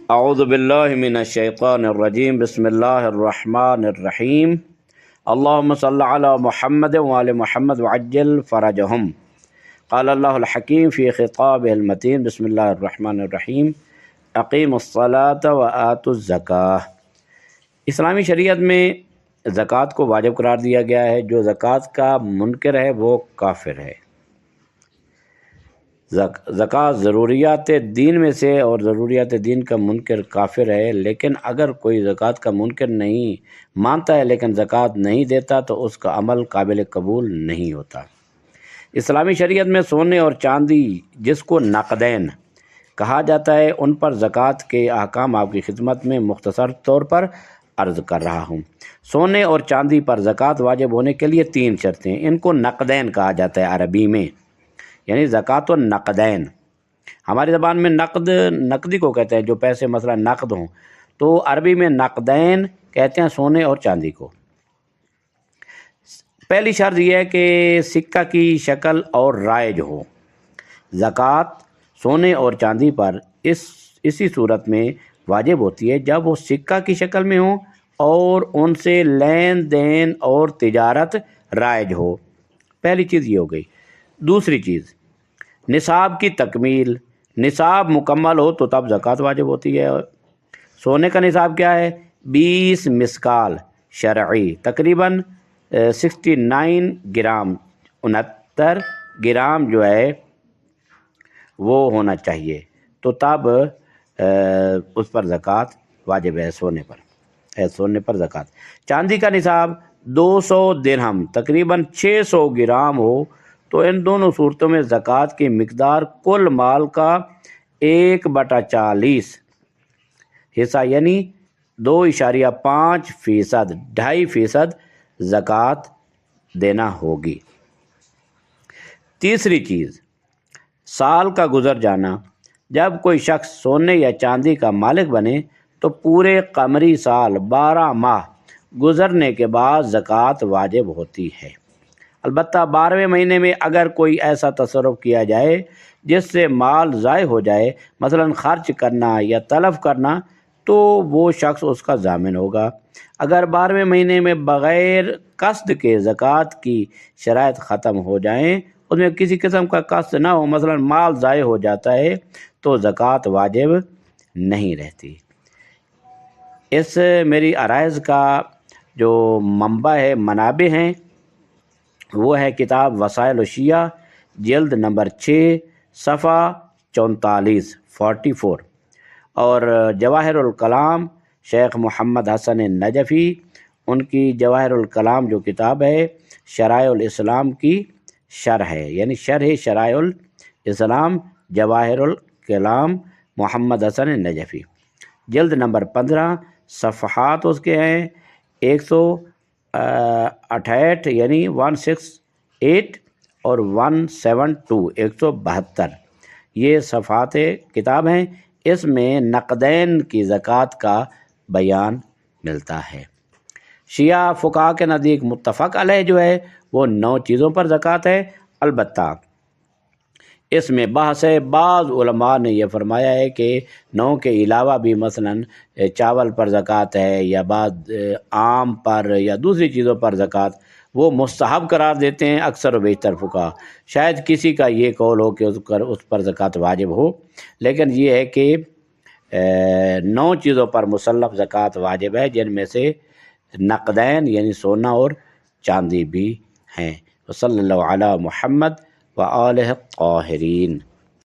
اعوذ باللہ من الشیطان الرجیم بسم اللہ الرحمن الرحیم اللہم صلی علی محمد وآل محمد وعجل فرجہم قال اللہ الحکیم فی خطابہ المتین بسم اللہ الرحمن الرحیم اقیموا الصلاة وآتوا الزکاة۔ اسلامی شریعت میں زکوٰۃ کو واجب قرار دیا گیا ہے۔ جو زکوٰۃ کا منکر ہے وہ کافر ہے۔ زکوٰۃ ضروریات دین میں سے اور ضروریات دین کا منکر کافر ہے، لیکن اگر کوئی زکوٰۃ کا منکر نہیں مانتا ہے لیکن زکوٰۃ نہیں دیتا تو اس کا عمل قابل قبول نہیں ہوتا۔ اسلامی شریعت میں سونے اور چاندی جس کو نقدین کہا جاتا ہے ان پر زکوٰۃ کے احکام آپ کی خدمت میں مختصر طور پر عرض کر رہا ہوں۔ سونے اور چاندی پر زکوٰۃ واجب ہونے کے لیے 3 شرطیں، ان کو نقدین کہا جاتا ہے عربی میں، یعنی زکوٰۃ النقدین۔ ہماری زبان میں نقدی کو کہتے ہیں، جو پیسے مثلا نقد ہوں، تو عربی میں نقدین کہتے ہیں سونے اور چاندی کو۔ پہلی شرط یہ ہے کہ سکہ کی شکل اور رائج ہو۔ زکوٰۃ سونے اور چاندی پر اسی صورت میں واجب ہوتی ہے جب وہ سکہ کی شکل میں ہو اور ان سے لین دین اور تجارت رائج ہو۔ پہلی چیز یہ ہو گئی۔ دوسری چیز، نصاب کی تکمیل۔ نصاب مکمل ہو تو تب زکوٰۃ واجب ہوتی ہے۔ سونے کا نصاب کیا ہے؟ 20 مسکال شرعی، تقریباً 69 گرام، 69 گرام جو ہے وہ ہونا چاہیے، تو تب اس پر زکوٰۃ واجب ہے سونے پر زکوٰۃ۔ چاندی کا نصاب 200 درہم، تقریباً 600 گرام ہو تو ان دونوں صورتوں میں زکوٰۃ کی مقدار کل مال کا 1/40 حصہ یعنی 2.5%، 2.5% زکوٰۃ دینا ہوگی۔ تیسری چیز، سال کا گزر جانا۔ جب کوئی شخص سونے یا چاندی کا مالک بنے تو پورے قمری سال 12 ماہ گزرنے کے بعد زکوٰۃ واجب ہوتی ہے۔ البتہ 12ویں مہینے میں اگر کوئی ایسا تصرف کیا جائے جس سے مال ضائع ہو جائے، مثلا خرچ کرنا یا تلف کرنا، تو وہ شخص اس کا ضامن ہوگا۔ اگر 12ویں مہینے میں بغیر قصد کے زکوٰۃ کی شرائط ختم ہو جائیں، اس میں کسی قسم کا قصد نہ ہو، مثلا مال ضائع ہو جاتا ہے، تو زکوٰۃ واجب نہیں رہتی۔ اس میری عرائض کا جو منابع ہیں وہ ہے کتاب وسائل الشیعہ، جلد نمبر 6، صفحہ 44 اور جواہر الکلام شیخ محمد حسن نجفی، ان کی جواہر الکلام جو کتاب ہے شرائع الاسلام کی شرح ہے، یعنی شرح شرائع الاسلام جواہر الکلام محمد حسن نجفی، جلد نمبر 15، صفحات اس کے ہیں 168 یعنی 168 اور 172 172، یہ صفحات کتاب ہیں۔ اس میں نقدین کی زکوٰۃ کا بیان ملتا ہے۔ شیعہ فقہا کے نزدیک متفق علیہ جو ہے وہ 9 چیزوں پر زکوٰۃ ہے، البتہ اس میں بحث ہے۔ بعض علماء نے یہ فرمایا ہے کہ 9 کے علاوہ بھی مثلا چاول پر زکوٰۃ ہے یا بعض آم پر یا دوسری چیزوں پر زکوٰۃ، وہ مستحب قرار دیتے ہیں اکثر و بیشتر فقہا۔ شاید کسی کا یہ قول ہو کہ اس پر زکوٰۃ واجب ہو، لیکن یہ ہے کہ 9 چیزوں پر مسلم زکوٰۃ واجب ہے، جن میں سے نقدین یعنی سونا اور چاندی بھی ہیں۔ صلی اللہ علی محمد وآلہ الطاہرین۔